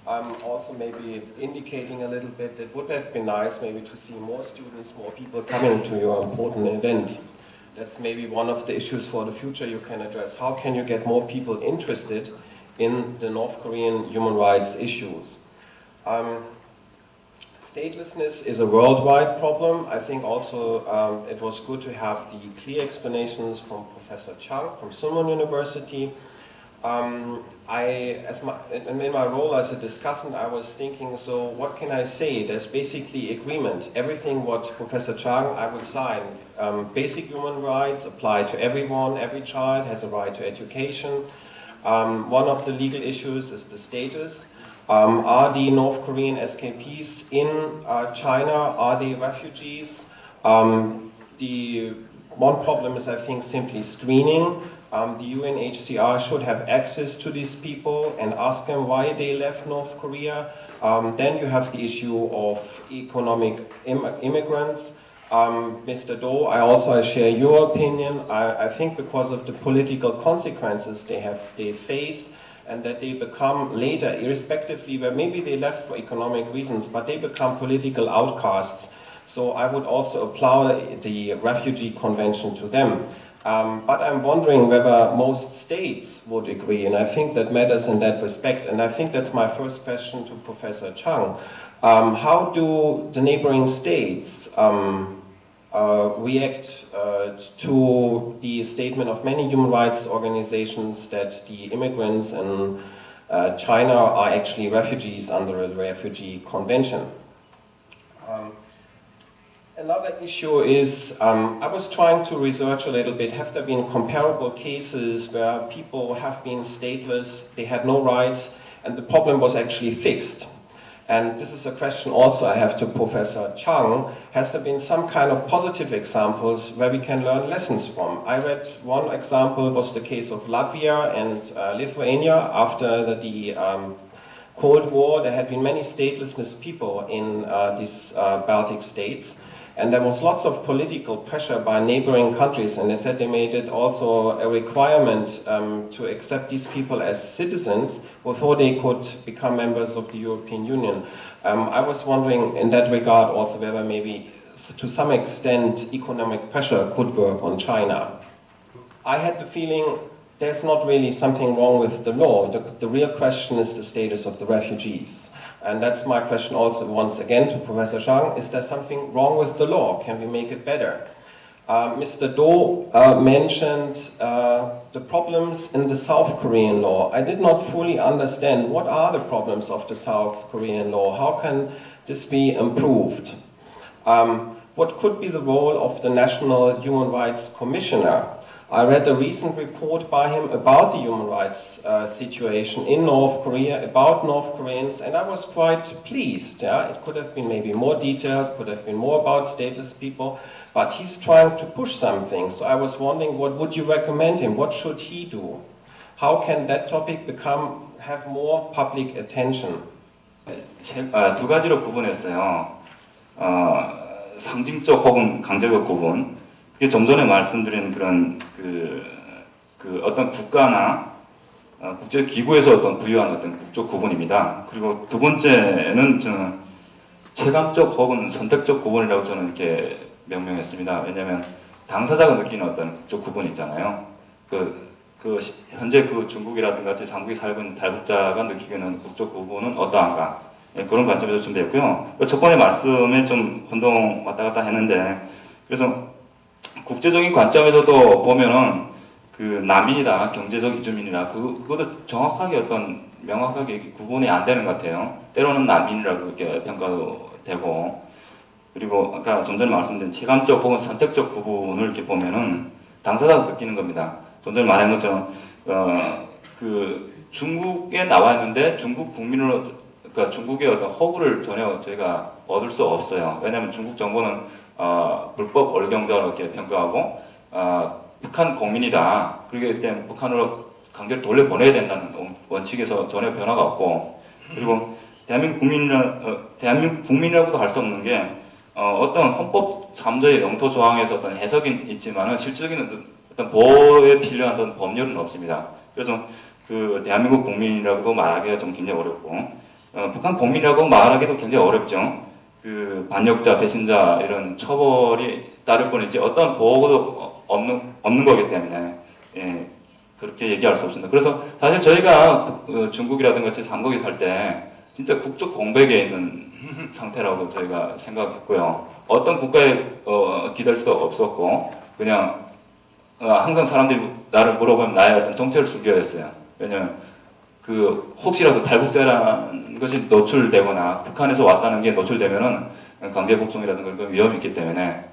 I'm also maybe indicating a little bit it would have been nice maybe to see more students, more people coming to your important event. That's maybe one of the issues for the future you can address. How can you get more people interested in the North Korean human rights issues? Statelessness is a worldwide problem. I think also it was good to have the clear explanations from Professor Chang from Sorbonne University. In my role as a discussant, I was thinking, so what can I say? There's basically agreement. Everything what Professor Chang, I would sign. Basic human rights apply to everyone. Every child has a right to education. One of the legal issues is the status. Are the North Korean escapees in China? Are they refugees? The one problem is, I think, simply screening. The UNHCR should have access to these people and ask them why they left North Korea. Then you have the issue of economic immigrants. Mr. Do, I share your opinion. I think because of the political consequences they face, and that they become later, irrespectively, where maybe they left for economic reasons, but they become political outcasts. So I would also applaud the Refugee Convention to them. But I'm wondering whether most states would agree, and I think that matters in that respect. And I think that's my first question to Professor Chang. How do the neighboring states react to the statement of many human rights organizations that the immigrants in China are actually refugees under the Refugee Convention? Another issue is, I was trying to research a little bit, have there been comparable cases where people have been stateless, they had no rights, and the problem was actually fixed? And this is a question also I have to Professor Chang. Has there been some kind of positive examples where we can learn lessons from? I read one example was the case of Latvia and Lithuania. After the Cold War, there had been many statelessness people in these Baltic states. And there was lots of political pressure by neighboring countries, and they said they made it also a requirement to accept these people as citizens before they could become members of the European Union. I was wondering in that regard also whether maybe to some extent economic pressure could work on China. I had the feeling there's not really something wrong with the law. The real question is the status of the refugees. And that's my question also once again to Professor Chang. Is there something wrong with the law? Can we make it better? Mr. Do mentioned the problems in the South Korean law. I did not fully understand what are the problems of the South Korean law. How can this be improved? What could be the role of the National Human Rights Commissioner? I read a recent report by him about the human rights situation in North Korea, about North Koreans, and I was quite pleased. Yeah? It could have been maybe more detailed, could have been more about stateless people, but he's trying to push something. So I was wondering, what would you recommend him? What should he do? How can that topic have more public attention? 두 가지로 구분했어요. 상징적 혹은 강제적 구분. 이게 좀 전에 말씀드린 그런 그 어떤 국가나 국제 기구에서 어떤 부여한 어떤 국적 구분입니다. 그리고 두 번째는 저는 체감적 혹은 선택적 구분이라고 저는 이렇게 명명했습니다. 왜냐하면 당사자가 느끼는 어떤 국적 구분이 있잖아요. 현재 중국이라든가 한국에 살고 있는 탈북자가 느끼는 국적 구분은 어떠한가? 그런 관점에서 준비했고요. 첫 번째 말씀에 좀 혼동 왔다 갔다 했는데, 그래서 국제적인 관점에서도 보면은 난민이다, 경제적 이주민이다, 그것도 정확하게 명확하게 구분이 안 되는 것 같아요. 때로는 난민이라고 이렇게 평가도 되고, 그리고 아까 좀 전에 말씀드린 체감적 혹은 선택적 구분을 이렇게 보면은 당사자가 느끼는 겁니다. 좀 전에 말한 것처럼 중국에 나와 있는데 중국 국민으로, 그러니까 중국의 어떤 허구를 전혀 저희가 얻을 수 없어요. 왜냐하면 중국 정부는 불법 월경자로 이렇게 평가하고 북한 국민이다. 그렇기 때문에 북한으로 강제로 돌려보내야 된다는 원칙에서 전혀 변화가 없고, 그리고 대한민국 국민이라고도 할 수 없는 게 어떤 헌법 3조의 영토 조항에서 어떤 해석이 있지만은 실질적인 어떤 보호에 필요한 어떤 법률은 없습니다. 그래서 대한민국 국민이라고도 말하기가 좀 굉장히 어렵고, 북한 국민이라고 말하기도 굉장히 어렵죠. 그 반역자, 배신자 이런 처벌이 따를 뿐이지 어떤 보호도 없는 거기 때문에 예, 그렇게 얘기할 수 없습니다. 그래서 사실 저희가 중국이라든가 제3국에 살 때 진짜 국적 공백에 있는 상태라고 저희가 생각했고요. 어떤 국가에 기댈 수도 없었고 그냥 항상 사람들이 나를 물어보면 나의 어떤 정체를 숨겨했어요. 왜냐면 그 혹시라도 탈북자라는 것이 노출되거나 북한에서 왔다는 게 노출되면은 강제 북송이라든가 그런 위험이 있기 때문에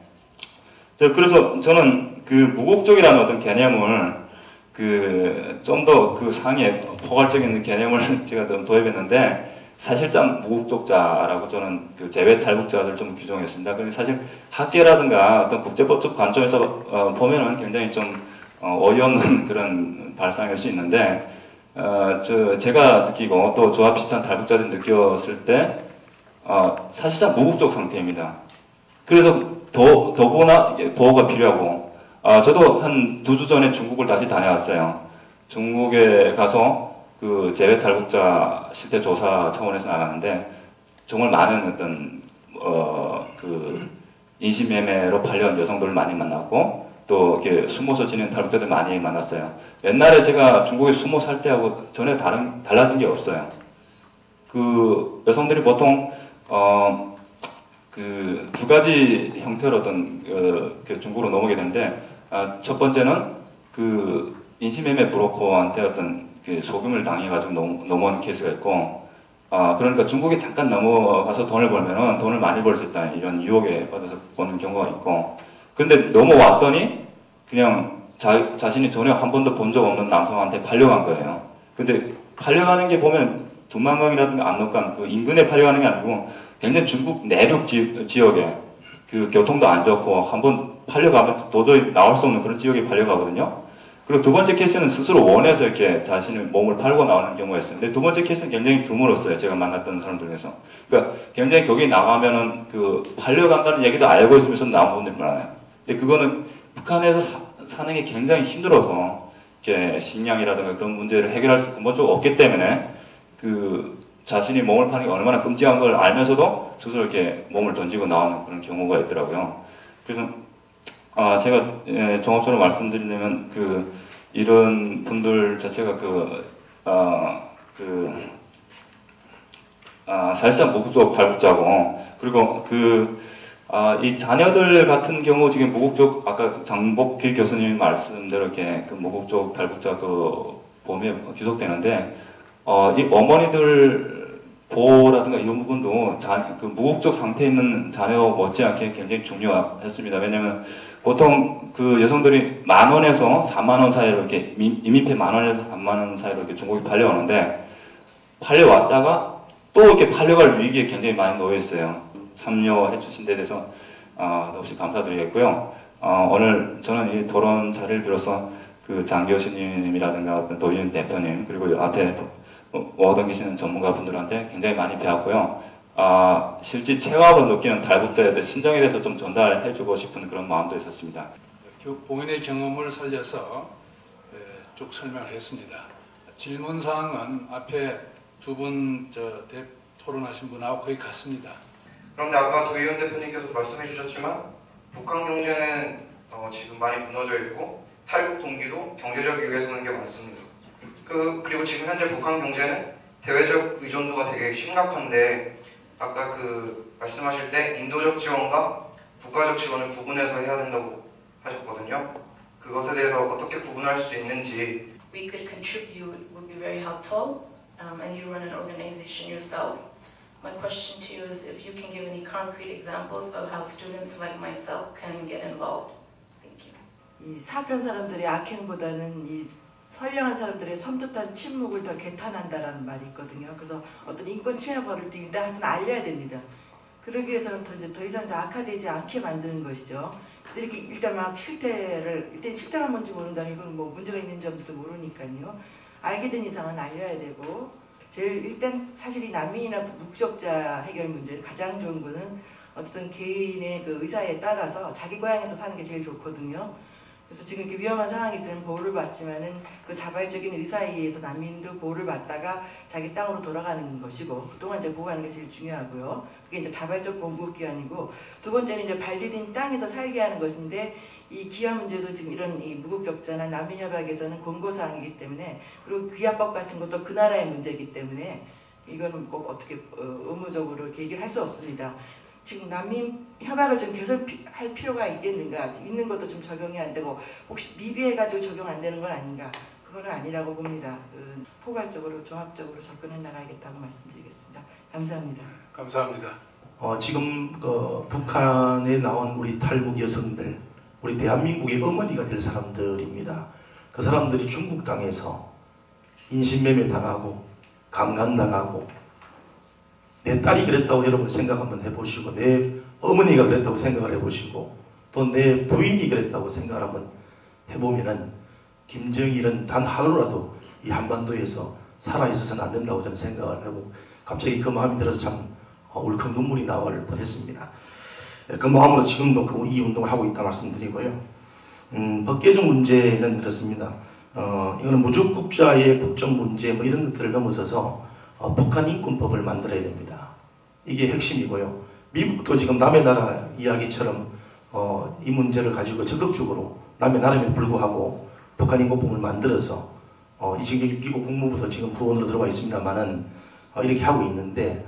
그래서 저는 그 무국적이라는 어떤 개념을 그 좀 더 그 상위에 포괄적인 개념을 제가 좀 도입했는데 사실상 무국적자라고 저는 그 재외 탈북자들 좀 규정했습니다. 그런데 사실 학계라든가 어떤 국제법적 관점에서 보면은 굉장히 좀 어이없는 그런 발상일 수 있는데 제가 느끼고 또 저와 비슷한 탈북자들이 느꼈을 때 사실상 무국적 상태입니다. 그래서 더구나 보호가 필요하고 저도 한 2주 전에 중국을 다시 다녀왔어요. 중국에 가서 그 재외 탈북자 실태 조사 차원에서 나갔는데 정말 많은 어떤 그 인신매매로 팔려온 여성들을 많이 만났고 또 이렇게 숨어서 지낸 탈북자들 많이 만났어요. 옛날에 제가 중국에 숨어 살 때하고 전혀 달라진 게 없어요. 그 여성들이 보통 그 2가지 형태로 어떤 중국으로 넘어오게 되는데 첫 번째는 그 인신매매 브로커한테 어떤 그 속임을 당해가지고 넘어온 케이스가 있고 그러니까 중국에 잠깐 넘어가서 돈을 벌면은 돈을 많이 벌 수 있다 이런 유혹에 빠져서 오는 경우가 있고 근데 넘어왔더니 그냥 자신이 전혀 한 번도 본 적 없는 남성한테 팔려간 거예요. 근데 팔려가는 게 보면 두만강이라든가 압록강 그 인근에 팔려가는 게 아니고 굉장히 중국 내륙 지역에 그 교통도 안 좋고 한번 팔려가면 도저히 나올 수 없는 그런 지역에 팔려가거든요. 그리고 2번째 케이스는 스스로 원해서 이렇게 자신의 몸을 팔고 나오는 경우가 있어요. 근데 2번째 케이스는 굉장히 드물었어요. 제가 만났던 사람들 중에서. 그러니까 굉장히 거기 나가면은 그 팔려간다는 얘기도 알고 있으면서 나온 분들이 많아요. 근데 그거는 북한에서 사는 게 굉장히 힘들어서 이렇게 식량이라든가 그런 문제를 해결할 수 근본적으로 없기 때문에 그 자신이 몸을 파는 게 얼마나 끔찍한 걸 알면서도 스스로 이렇게 몸을 던지고 나오는 그런 경우가 있더라고요. 그래서 제가 종합적으로 말씀드리려면 이런 분들 자체가 사실상 무국적 탈북자고 그리고 이 자녀들 같은 경우 지금 무국적 아까 장복길 교수님 말씀대로 이렇게 그 무국적 탈북자 그 범위에 귀속되는데 이 어머니들 보호라든가 이런 부분도 그 무국적 상태에 있는 자녀 못지않게 굉장히 중요했습니다. 왜냐하면 보통 그 여성들이 10,000원에서 40,000원 사이로 이렇게 이민폐 10,000원에서 30,000원 사이로 이렇게 중국에 팔려오는데 팔려왔다가 또 이렇게 팔려갈 위기에 굉장히 많이 놓여 있어요. 참여해 주신 데 대해서 더없이 감사드리겠고요. 오늘 저는 이 토론 자리를 빌어서 그 장 교수님이라든가 어떤 도윤 대표님 그리고 앞에 오던 계시는 전문가분들한테 굉장히 많이 배웠고요. 실제 체감으로 느끼는 탈북자의 심정에 대해서 좀 전달해주고 싶은 그런 마음도 있었습니다. 본인의 경험을 살려서 쭉 설명을 했습니다. 질문사항은 앞에 두 분 토론하신 분하고 거의 같습니다. 그런데 아까 도의원 대표님께서 말씀해 주셨지만 북한 경제는 지금 많이 무너져 있고 탈북 동기도 경제적 이유에서 오는 게 많습니다. 그리고 지금 현재 북한 경제는 대외적 의존도가 되게 심각한데 아까 말씀하실 때 인도적 지원과 국가적 지원을 구분해서 해야 된다고 하셨거든요. 그것에 대해서 어떻게 구분할 수 있는지. We could contribute would be very helpful, and you run an organization yourself. My question to you is if you can give any concrete examples of how students like myself can get involved. Thank you. 이 사편 사람들의 악행보다는 이 선량한 사람들의 섬뜩한 침묵을 더 개탄한다라는 말이 있거든요. 그래서 어떤 인권 침해 벌일 때 일단 하여튼 알려야 됩니다. 그러기 위해서는 더 이상 악화되지 않게 만드는 것이죠. 그래서 이렇게 일단 막 일단 실태가 뭔지 모른다면 이건 뭐 문제가 있는 점도 모르니까요. 알게 된 이상은 알려야 되고 일단 사실 이 난민이나 무국적자 해결 문제는 가장 좋은 거는 어쨌든 개인의 그 의사에 따라서 자기 고향에서 사는 게 제일 좋거든요. 그래서 지금 이렇게 위험한 상황이 있으면 보호를 받지만은 그 자발적인 의사에 의해서 난민도 보호를 받다가 자기 땅으로 돌아가는 것이고 그동안 이제 보호하는 게 제일 중요하고요. 그게 이제 자발적 보호기관이고 두 번째는 이제 발디딘 땅에서 살게 하는 것인데 이 기아 문제도 지금 이런 이 무국적자나 난민협약에서는 권고사항이기 때문에 그리고 귀화법 같은 것도 그 나라의 문제이기 때문에 이거는 꼭 어떻게 의무적으로 이렇게 얘기를 할 수 없습니다. 지금 난민 협약을 좀 개선할 필요가 있겠는가? 있는 것도 좀 적용이 안 되고 혹시 미비해가지고 적용 안 되는 건 아닌가? 그거는 아니라고 봅니다. 포괄적으로 종합적으로 접근해 나가야겠다고 말씀드리겠습니다. 감사합니다. 감사합니다. 지금 북한에 나온 우리 탈북 여성들, 우리 대한민국의 어머니가 될 사람들입니다. 그 사람들이 중국 땅에서 인신매매 당하고 강간당하고 내 딸이 그랬다고 여러분 생각 한번 해보시고 내 어머니가 그랬다고 생각을 해보시고 또 내 부인이 그랬다고 생각을 한번 해보면은 김정일은 단 하루라도 이 한반도에서 살아있어서는 안 된다고 저는 생각을 하고 갑자기 그 마음이 들어서 참 울컥 눈물이 나올 뻔했습니다. 그 마음으로 지금도 이 운동을 하고 있다 말씀드리고요. 법 개정 문제는 그렇습니다. 이거는 무주국자의 국정 문제 뭐 이런 것들을 넘어서서 북한 인권법을 만들어야 됩니다. 이게 핵심이고요. 미국도 지금 남의 나라 이야기처럼 이 문제를 가지고 적극적으로 남의 나라임에도 불구하고 북한 인권법을 만들어서 지금 미국 국무부도 지금 후원으로 들어와 있습니다만은 이렇게 하고 있는데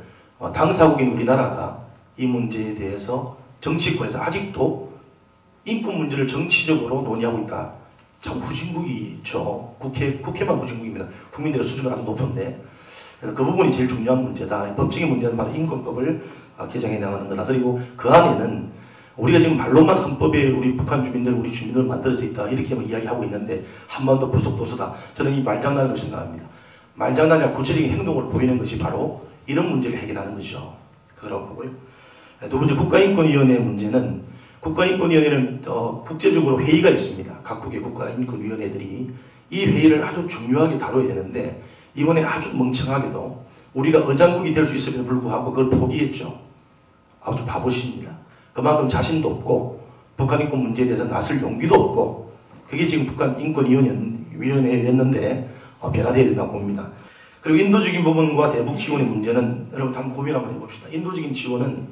당사국인 우리나라가 이 문제에 대해서 정치권에서 아직도 인권 문제를 정치적으로 논의하고 있다. 참 후진국이죠. 국회만 후진국입니다. 국민들의 수준은 아주 높은데 그 부분이 제일 중요한 문제다. 법적인 문제는 바로 인권법을 개정해 나가는 거다. 그리고 그 안에는 우리가 지금 말로만 헌법에 우리 북한 주민들, 우리 주민들 만들어져 있다. 이렇게만 이야기하고 있는데 한반도 부속도서다. 저는 이 말장난으로 생각합니다. 말장난이 아니라 구체적인 행동으로 보이는 것이 바로 이런 문제를 해결하는 것이죠. 그거라고 보고요. 두 번째 국가인권위원회 문제는 국가인권위원회는 국제적으로 회의가 있습니다. 각국의 국가인권위원회들이 이 회의를 아주 중요하게 다뤄야 되는데 이번에 아주 멍청하게도 우리가 의장국이 될 수 있음에도 불구하고 그걸 포기했죠. 아주 바보십니다. 그만큼 자신도 없고 북한 인권 문제에 대해서 나설 용기도 없고 그게 지금 북한 인권위원회였는데 변화되어야 된다고 봅니다. 그리고 인도적인 부분과 대북 지원의 문제는 여러분 한번 고민 한번 해봅시다. 인도적인 지원은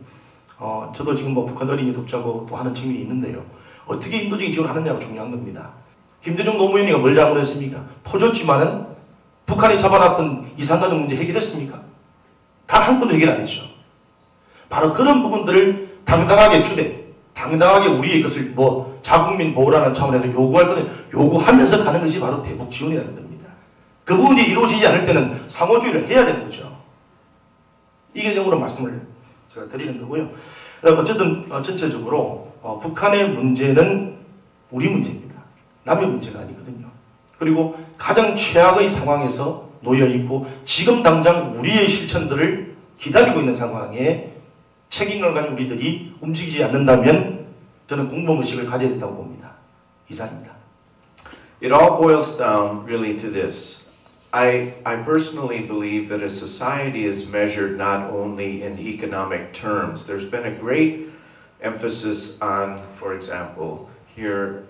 저도 지금 북한 어린이 돕자고 또 하는 측면이 있는데요. 어떻게 인도적인 지원을 하느냐가 중요한 겁니다. 김대중 노무현이가 뭘 잘못했습니까? 퍼줬지만은 북한이 잡아놨던 이산가족 문제 해결했습니까? 단 한 건도 해결 안 했죠. 바로 그런 부분들을 당당하게 우리의 것을 자국민 보호라는 차원에서 요구할 것을 요구하면서 가는 것이 바로 대북 지원이라는 겁니다. 그 부분이 이루어지지 않을 때는 상호주의를 해야 되는 거죠. 이 개념으로 말씀을 제가 드리는 거고요. 어쨌든 전체적으로 북한의 문제는 우리 문제입니다. 남의 문제가 아니거든요. 그리고 가장 최악의 상황에서 놓여있고 지금 당장 우리의 실천들을 기다리고 있는 상황에 책임을 가진 우리들이 움직이지 않는다면 저는 공범의식을 가져야 된다고 봅니다. 이상입니다. It all boils down really to this. I personally believe that a society is measured not only in economic terms. There's been a great emphasis on, for example, here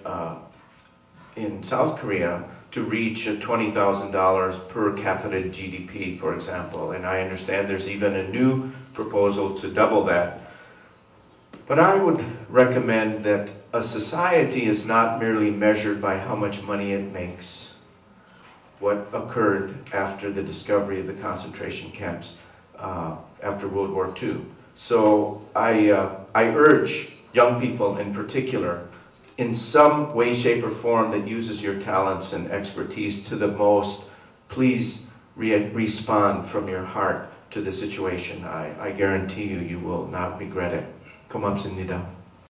in South Korea, to reach $20,000 per capita GDP, for example. And I understand there's even a new proposal to double that. But I would recommend that a society is not merely measured by how much money it makes. What occurred after the discovery of the concentration camps after World War II. So I urge young people in particular, in some way, shape, or form that uses your talents and expertise to the most, please respond from your heart to the situation. I guarantee you, you will not regret it. 고맙습니다.